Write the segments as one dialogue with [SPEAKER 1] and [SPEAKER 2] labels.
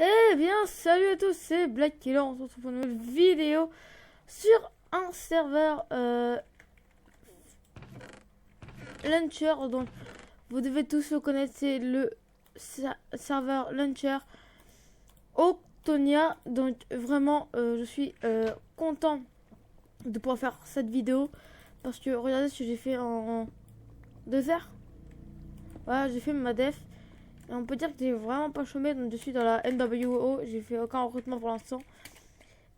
[SPEAKER 1] Eh bien, salut à tous, c'est Black Killer. On se retrouve pour une nouvelle vidéo sur un serveur Launcher. Donc, vous devez tous le connaître, c'est le serveur Launcher Octonia. Donc, vraiment, je suis content de pouvoir faire cette vidéo parce que regardez ce que j'ai fait en 2 heures. Voilà, j'ai fait ma def. Et on peut dire que j'ai vraiment pas chômé. Donc, je suis dans la NWO. J'ai fait aucun recrutement pour l'instant.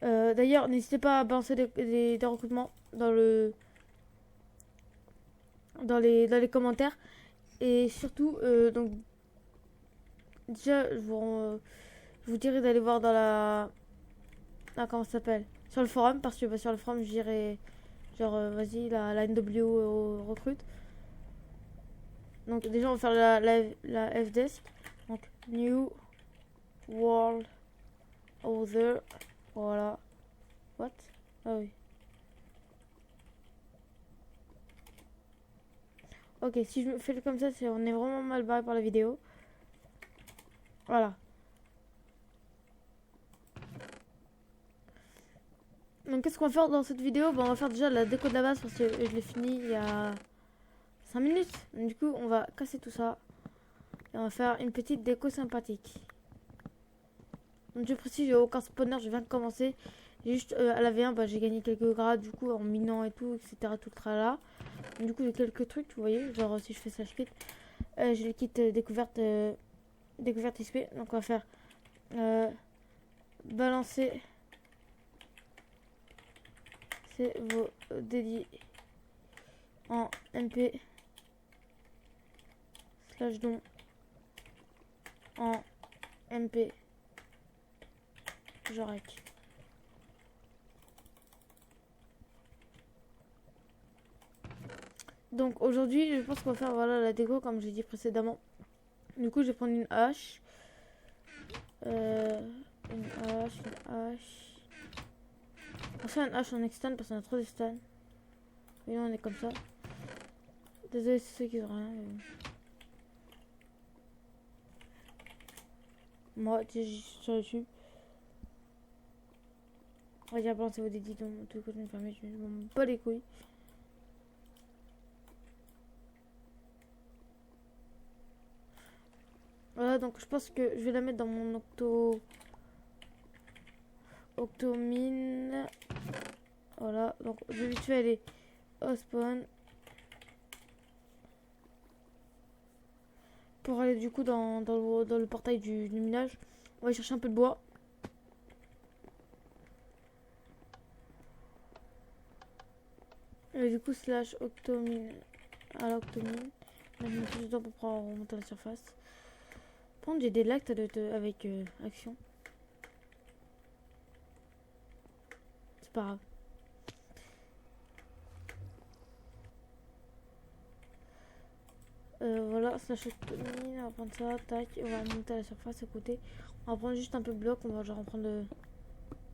[SPEAKER 1] D'ailleurs, n'hésitez pas à balancer des recrutements dans les commentaires. Et surtout, donc, déjà, je vous dirais d'aller voir dans comment ça s'appelle? Sur le forum, parce que sur le forum, je dirais, genre, vas-y, la NWO recrute. Donc, déjà, on va faire la FDesk. Donc, New World Order. Voilà. What? Ah oui. Ok, si je me fais comme ça, on est vraiment mal barré par la vidéo. Voilà. Donc qu'est-ce qu'on va faire dans cette vidéo? On va faire déjà la déco de la base parce que je l'ai fini il y a 5 minutes. Donc, du coup, on va casser tout ça. Et on va faire une petite déco sympathique. Donc je précise, j'ai aucun spawner, je viens de commencer. J'ai juste à la V1, j'ai gagné quelques grades du coup en minant et tout, etc. Tout le tralala. Du coup, j'ai quelques trucs, vous voyez. Genre si je fais ça, je quitte. J'ai le kit découverte XP. Donc on va faire balancer vos dédits en MP slash don en MP Jorek. Donc aujourd'hui, je pense qu'on va faire la déco comme j'ai dit précédemment. Du coup, je vais prendre une hache. Une hache. On va faire une hache en externe parce qu'on a trop de stun. Et là, on est comme ça. Désolé, c'est ceux qui ont rien. Mais bon. Moi, tu sais, je suis sur YouTube. On va dire balancer vos dédits dans tout le côté fermé. Je m'en bats les couilles. Voilà, donc je pense que je vais la mettre dans mon Octomine. Voilà, donc je vais vite fait aller au spawn. Pour aller du coup dans le portail du minage. On va aller chercher un peu de bois. Et du coup slash Octomine à l'Octomine. Là je mets plus de temps pour pouvoir remonter à la surface. Par contre j'ai des lags avec action. C'est pas grave. Voilà, slash Octomine, on va prendre ça, tac, on va remonter à la surface à côté. On va prendre juste un peu de bloc, on va genre en prendre le...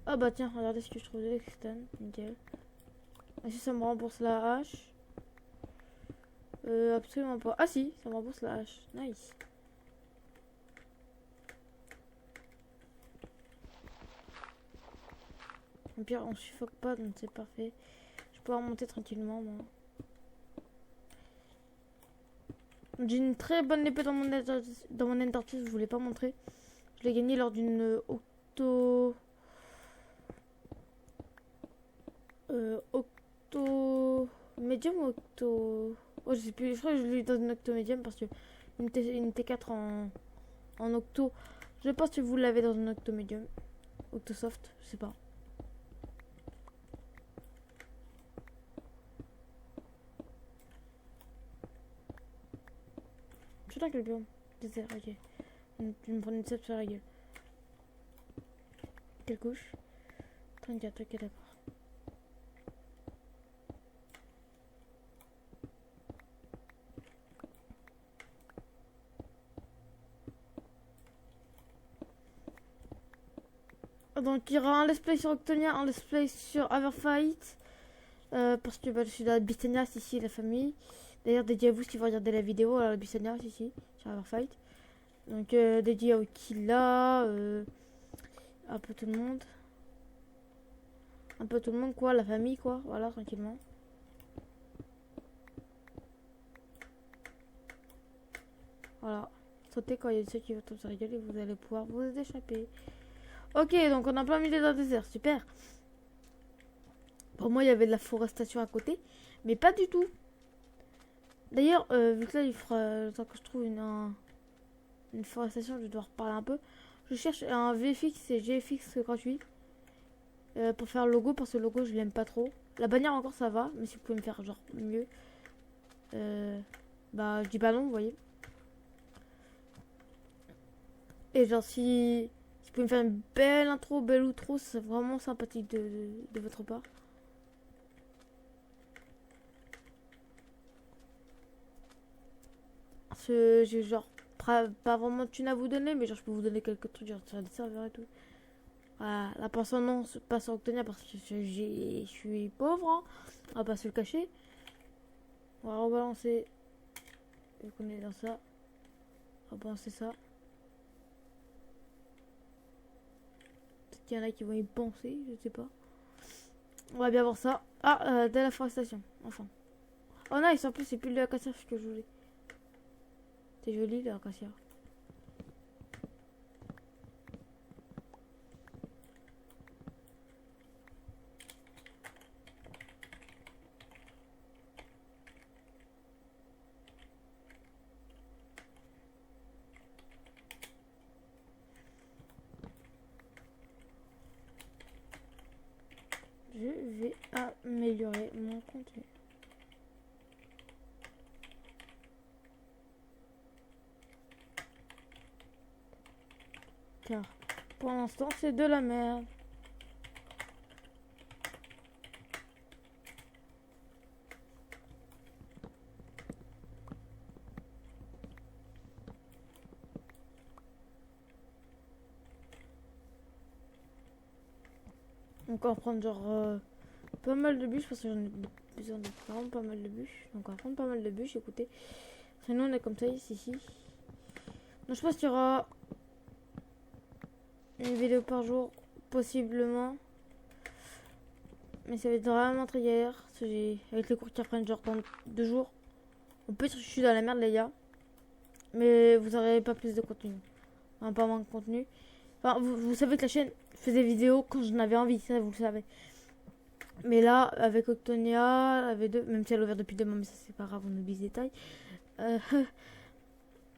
[SPEAKER 1] Ah bah tiens, regardez ce que je trouve de l'externe, nickel. Et si ça me rembourse la hache? Absolument pas. Ah si, ça me rembourse la hache, nice. Au pire, on suffoque pas, donc c'est parfait. Je peux pouvoir monter tranquillement, moi. J'ai une très bonne épée dans mon endertis, je voulais pas montrer. Je l'ai gagné lors d'une octo médium ou octo... Oh, je sais plus, je crois que je l'ai eu dans une octo médium parce que une T4 en octo. Je pense que vous l'avez dans une octo médium. Octo soft, je sais pas. Je suis là que le biome. Ok. Tu me prends une cep sur la gueule. Quelle couche? 34, ok, d'accord. Donc il y aura un let's play sur Octonia, un let's play sur Everfight. Parce que je suis dans la Bistanias ici, la famille. D'ailleurs, dédié à vous qui vont regarder la vidéo, la Bistanias ici, sur Everfight. Donc dédié à Okila, un peu tout le monde. Un peu tout le monde quoi, la famille quoi, voilà tranquillement. Voilà. Sautez quand il y a des ceux qui vont se rigoler, vous allez pouvoir vous échapper. Ok, donc on a plein milieu d'un désert, super. Pour moi, il y avait de la forestation à côté, mais pas du tout. D'ailleurs, vu que là, il fera le temps que je trouve une forestation, je vais devoir parler un peu. Je cherche un VFX et GFX gratuit pour faire le logo, parce que le logo, je l'aime pas trop. La bannière encore, ça va, mais si vous pouvez me faire genre mieux, bah, je dis pas non, vous voyez. Et genre, si vous pouvez me faire une belle intro, belle outro, c'est vraiment sympathique de votre part. Parce que j'ai genre pas vraiment de thunes à vous donner, mais genre je peux vous donner quelques trucs genre sur des serveurs et tout. Voilà, la personne non, pas sur Octonia parce que je suis pauvre, hein. On va pas se le cacher. On va rebalancer. Vu qu'on est dans ça. On va balancer ça. Peut-être qu'il y en a qui vont y penser, je sais pas. On va bien voir ça. Ah, de la forestation, enfin. Oh nice, en plus c'est plus de l'acacia que je voulais. C'est joli l'acacia. Je vais améliorer mon contenu. Car pour l'instant c'est de la merde. Donc on va prendre genre pas mal de bûches parce que j'en ai besoin de vraiment pas mal de bûches. Donc on va prendre pas mal de bûches, écoutez. Sinon on est comme ça ici. Donc je pense qu'il y aura une vidéo par jour, possiblement. Mais ça va être vraiment très galère. Avec les cours qui reprennent genre dans 2 jours. On peut dire que je suis dans la merde les gars. Mais vous n'aurez pas plus de contenu. Enfin, pas moins de contenu. Enfin, vous savez que la chaîne fait des vidéos quand j'en avais envie, ça vous le savez. Mais là, avec Octonia, avec deux, même si elle a ouvert depuis 2 mois, mais ça c'est pas grave, on oublie ce détail.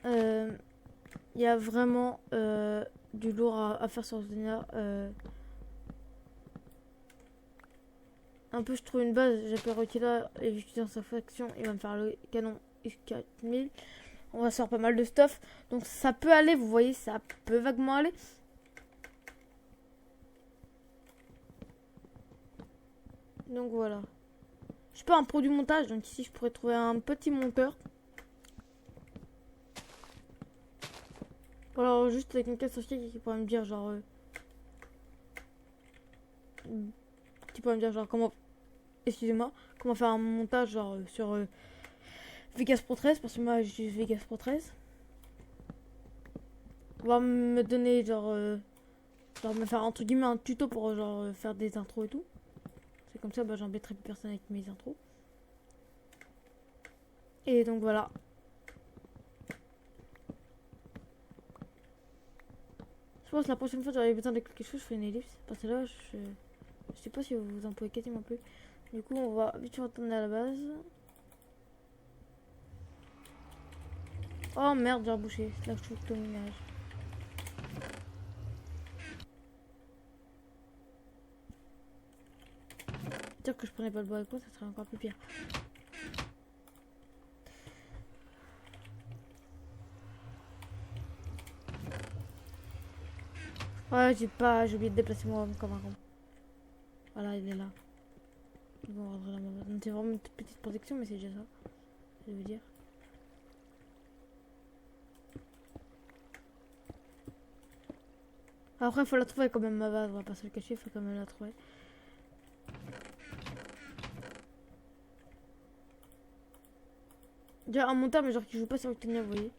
[SPEAKER 1] Il y a vraiment du lourd à faire sur Octonia. Un peu, je trouve une base, j'appelle Rokila, et vu que dans sa faction, il va me faire le canon X4000. On va se faire pas mal de stuff. Donc ça peut aller, vous voyez, ça peut vaguement aller. Donc voilà. Je suis pas un pro du montage, donc ici je pourrais trouver un petit monteur. Alors juste avec une caisse qui pourrait me dire genre... qui pourrait me dire genre comment... Excusez-moi. Comment faire un montage genre sur Vegas Pro 13. Parce que moi j'utilise Vegas Pro 13. On va me donner genre... genre me faire entre guillemets un tuto pour genre faire des intros et tout. C'est comme ça, bah, j'embêterai plus personne avec mes intros. Et donc voilà. Je pense que la prochaine fois j'aurai besoin de quelque chose, je fais une ellipse. Parce que là, je sais pas si vous en pouvez quasiment plus. Du coup, on va vite retourner à la base. Oh merde, j'ai rebouché. C'est là que je trouve tout le minage. Dire que je prenais pas le bois avec moi, ça serait encore plus pire. Ouais, j'ai oublié de déplacer moi comme un con. Voilà, il est là. Bon, on va rentrer là. C'est vraiment une petite protection, mais c'est déjà ça. Je veux dire. Après, il faut la trouver quand même, ma base. On va pas se le cacher, il faut quand même la trouver. Déjà, un monteur, mais genre qui joue pas sur Octonia, vous voyez.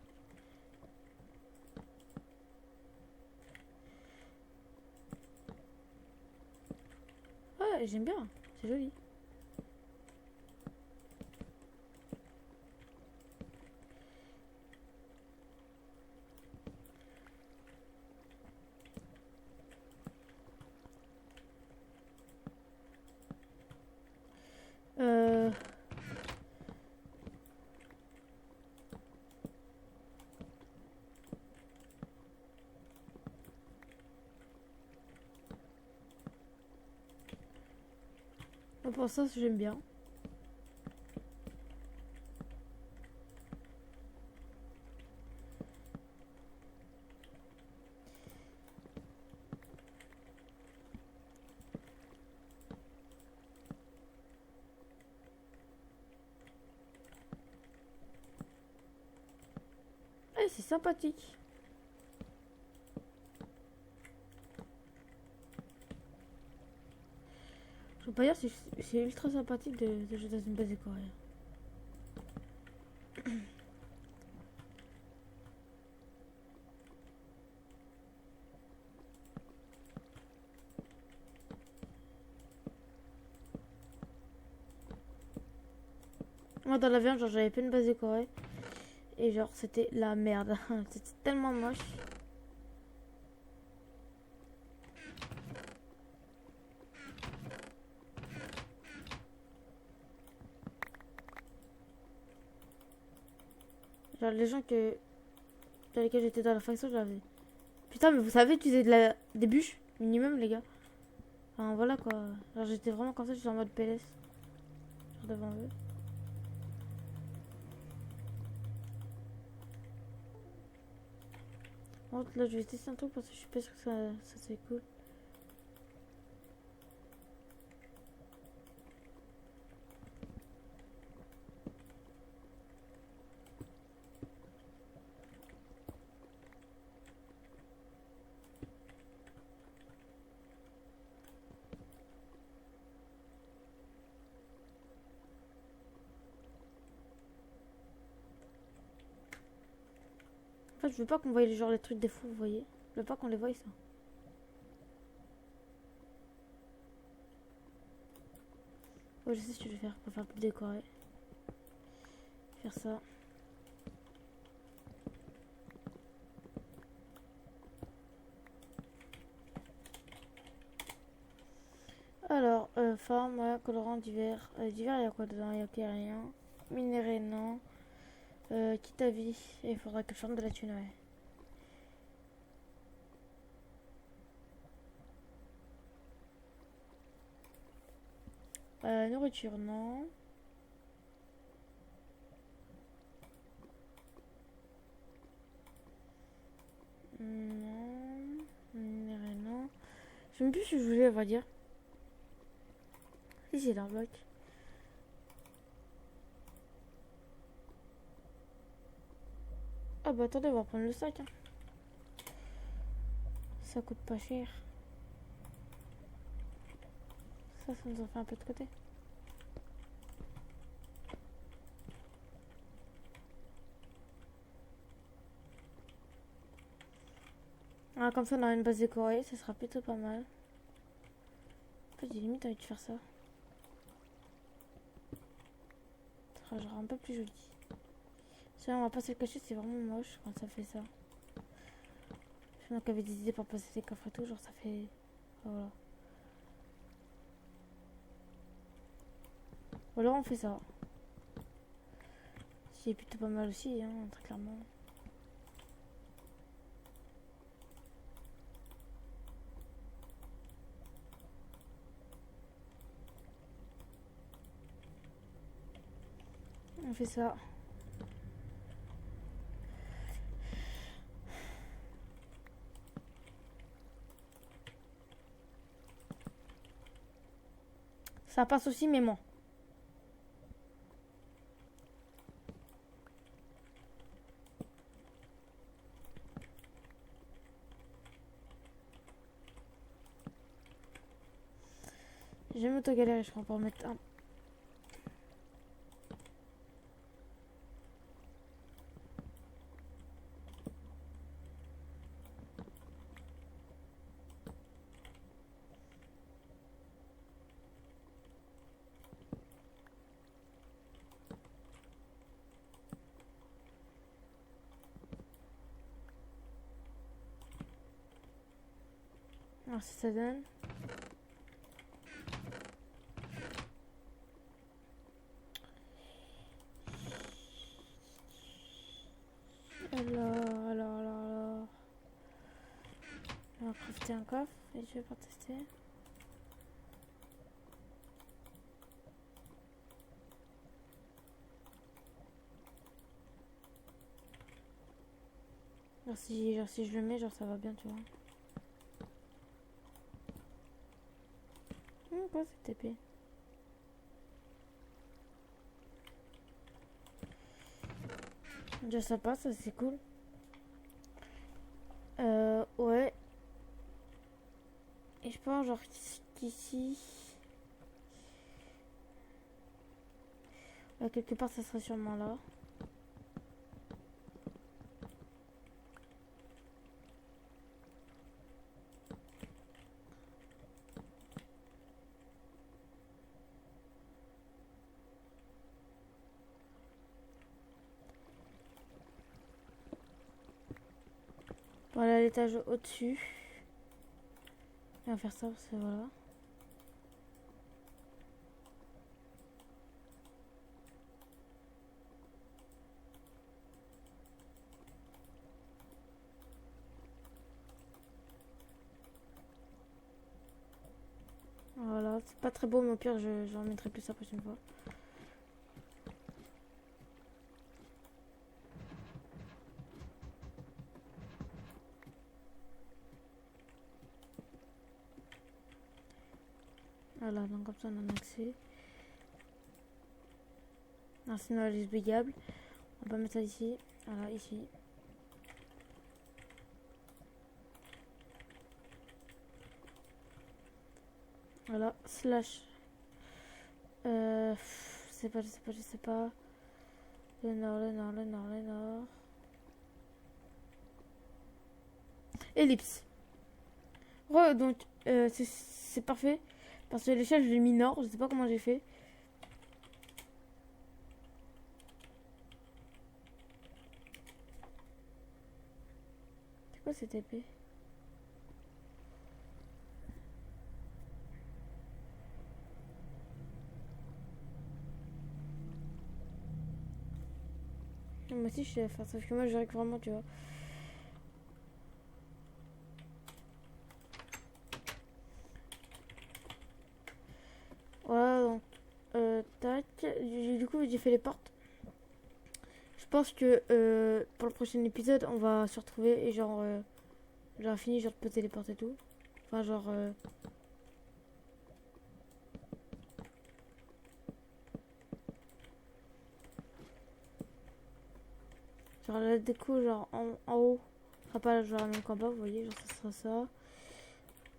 [SPEAKER 1] et j'aime bien. C'est joli. Euh... Pour ça, j'aime bien. Eh, c'est sympathique. Je peux pas dire, c'est ultra sympathique de jouer dans une base coréenne. Moi, dans l'avion, genre, j'avais pas une base décorée. Et genre, c'était la merde. C'était tellement moche. Genre, les gens dans lesquels j'étais dans la faction, je l'avais. Putain, mais vous savez utiliser des bûches minimum, les gars. Enfin, voilà quoi. Genre, j'étais vraiment comme ça, j'étais en mode PLS. Genre, devant eux. Bon, là, je vais tester un truc parce que je suis pas sûr que ça c'est cool. En fait, je veux pas qu'on voie genre les trucs des fous, vous voyez. Je veux pas qu'on les voie ça. Ouais, je sais ce que je vais faire pour faire plus décorer. Faire ça. Alors, forme, ouais, colorant divers. Divers, il y a quoi dedans? Il y a ok, rien. Minéré, non. Quitte à vie. Il faudra que je forme de la thune, ouais. Nourriture, non. Non. Minéré, non. Je sais même plus si je voulais, on va dire. Si, c'est un bloc. Ah bah attendez, on va prendre le sac. Hein. Ça coûte pas cher. Ça nous en fait un peu de côté. Ah, comme ça, on a une base décorée, ça sera plutôt pas mal. En fait, j'ai limite envie de faire ça. Ça sera genre un peu plus joli. Sinon, on va pas se le cacher, c'est vraiment moche quand ça fait ça. Je donc avait des idées pour passer des coffres et tout, genre ça fait. Voilà. Ou alors on fait ça. C'est plutôt pas mal aussi, hein, très clairement. On fait ça. Ça passe aussi, mais moi. Je vais m'auto-galérer, je crois, pour mettre un. Alors si ça donne. Alors. On va crafter un coffre et je vais pas tester. Genre si je le mets, genre ça va bien, tu vois. Quoi cette épée? Déjà ça passe, ça c'est cool. Ouais. Et je pense genre qu'ici... Ouais, quelque part ça serait sûrement là. Voilà l'étage au-dessus. On va faire ça parce que voilà. Voilà, c'est pas très beau mais au pire j'en mettrai plus la prochaine fois. Voilà, donc comme ça on a accès. Non, sinon elle est oubliable. On va mettre ça ici. Voilà, ici. Voilà, slash. Je sais pas. Le nord. Ellipse. Donc, c'est parfait. Parce que l'échelle, je l'ai mis nord. Je sais pas comment j'ai fait. C'est quoi cette épée? Moi aussi, je sais faire ça. Parce que moi, je dirais que vraiment, tu vois. Voilà, donc. Tac. Du coup, j'ai fait les portes. Je pense que pour le prochain épisode, on va se retrouver et genre. J'aurai fini, genre, de poser les portes et tout. Enfin, genre. Genre la déco, genre en haut. Ce sera pas genre le même qu'en bas, vous voyez. Genre, ça sera ça.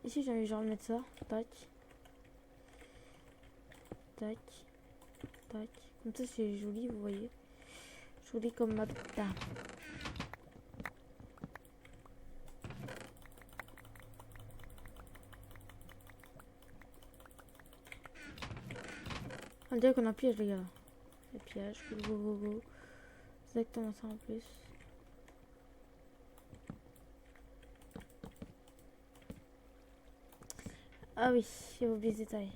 [SPEAKER 1] Ici, j'ai envie genre de mettre ça. Tac. Tac. Tac. Comme ça, c'est joli, vous voyez. Joli comme ma putain. On dirait qu'on a un piège, les gars. Le piège. Go. C'est exactement ça en plus. Ah oui, j'ai oublié ce détail.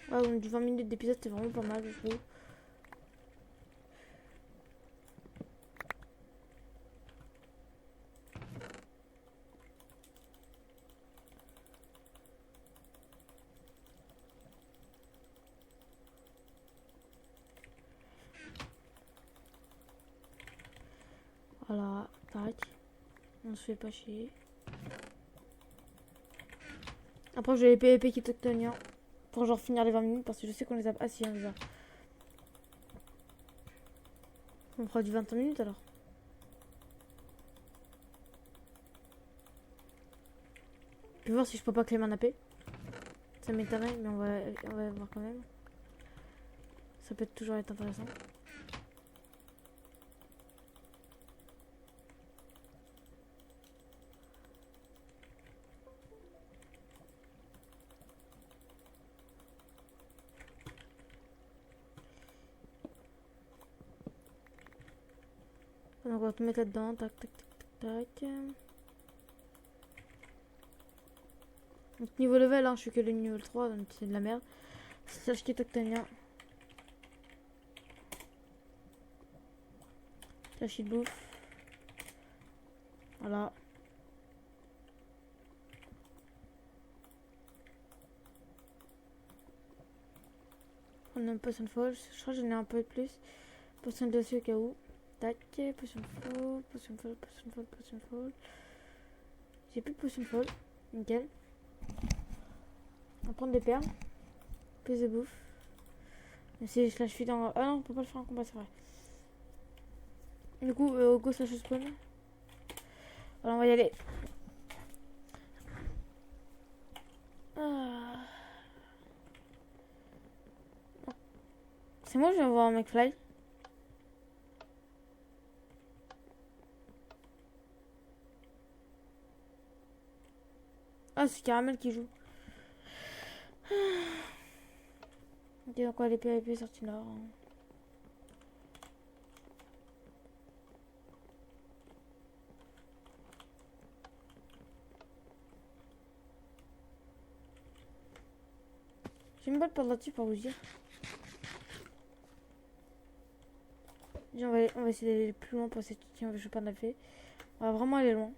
[SPEAKER 1] Ah, donc du 20 minutes d'épisode, c'est vraiment pas mal, je trouve. Voilà, tac. On se fait pas chier. Après, j'ai les PVP qui tenir pour genre finir les 20 minutes parce que je sais qu'on les a. Ah si, on les a. On fera du 25 minutes alors. Je vais voir si je peux pas claim un AP. Ça m'étonnerait, mais on va voir quand même. Ça peut toujours être intéressant. Donc on va tout mettre là-dedans. Tac, tac, tac, tac. Donc niveau level, hein, je suis que le niveau 3, donc c'est de la merde. Sache qui Toctania. Sache de bouffe. Voilà. On a un potion fall. Je crois que j'en ai un peu de plus. Potion de dessus au cas où. Tac. Potion fall. Potion fall. Potion fall. Potion fall. J'ai plus de potion fall. Nickel. On va prendre des perles. Plus de bouffe. Mais si je suis dans. Ah non, on peut pas le faire en combat, c'est vrai. Du coup, go slash spawn. Voilà, on va y aller. Ah. C'est moi, je viens voir un mec fly. Ah, c'est Caramel qui joue. Ok, donc on va les PvP sortis là. J'ai une balle par là-dessus pour vous dire. On va essayer d'aller plus loin pour cette si on veut pas en fait. On va vraiment aller loin.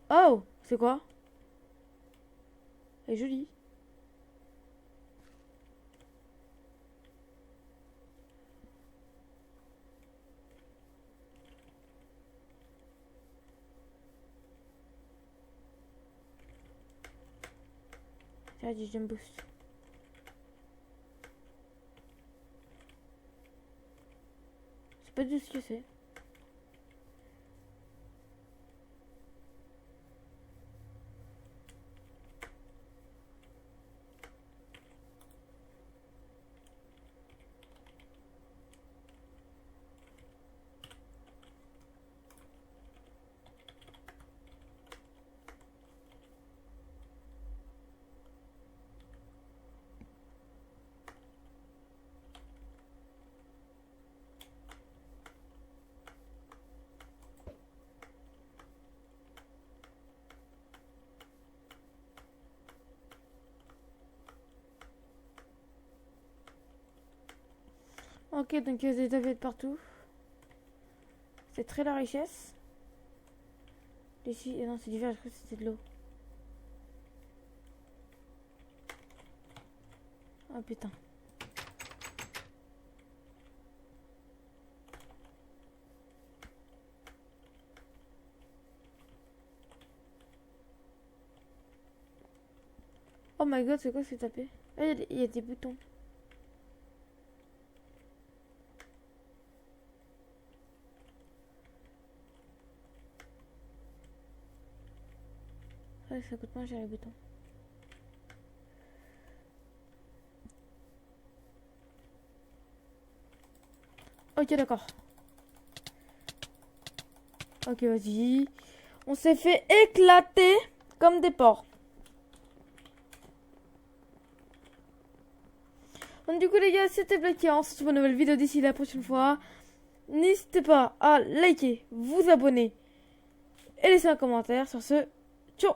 [SPEAKER 1] Oh, c'est quoi? Elle est jolie. Tiens, du jump boost. Je sais pas du tout ce que c'est. Ok, donc il y a des tapettes partout. C'est très la richesse. Ici, non, c'est du verre, je crois que c'était de l'eau. Oh putain. Oh my god, c'est quoi c'est tapé? Ah, il y a des boutons. Ouais, ça coûte moins cher les boutons. Ok, d'accord. Ok, vas-y. On s'est fait éclater comme des porcs. Donc du coup les gars, c'était Blacky. On se retrouve pour une nouvelle vidéo d'ici la prochaine fois. N'hésitez pas à liker, vous abonner et laisser un commentaire sur ce. Ciao.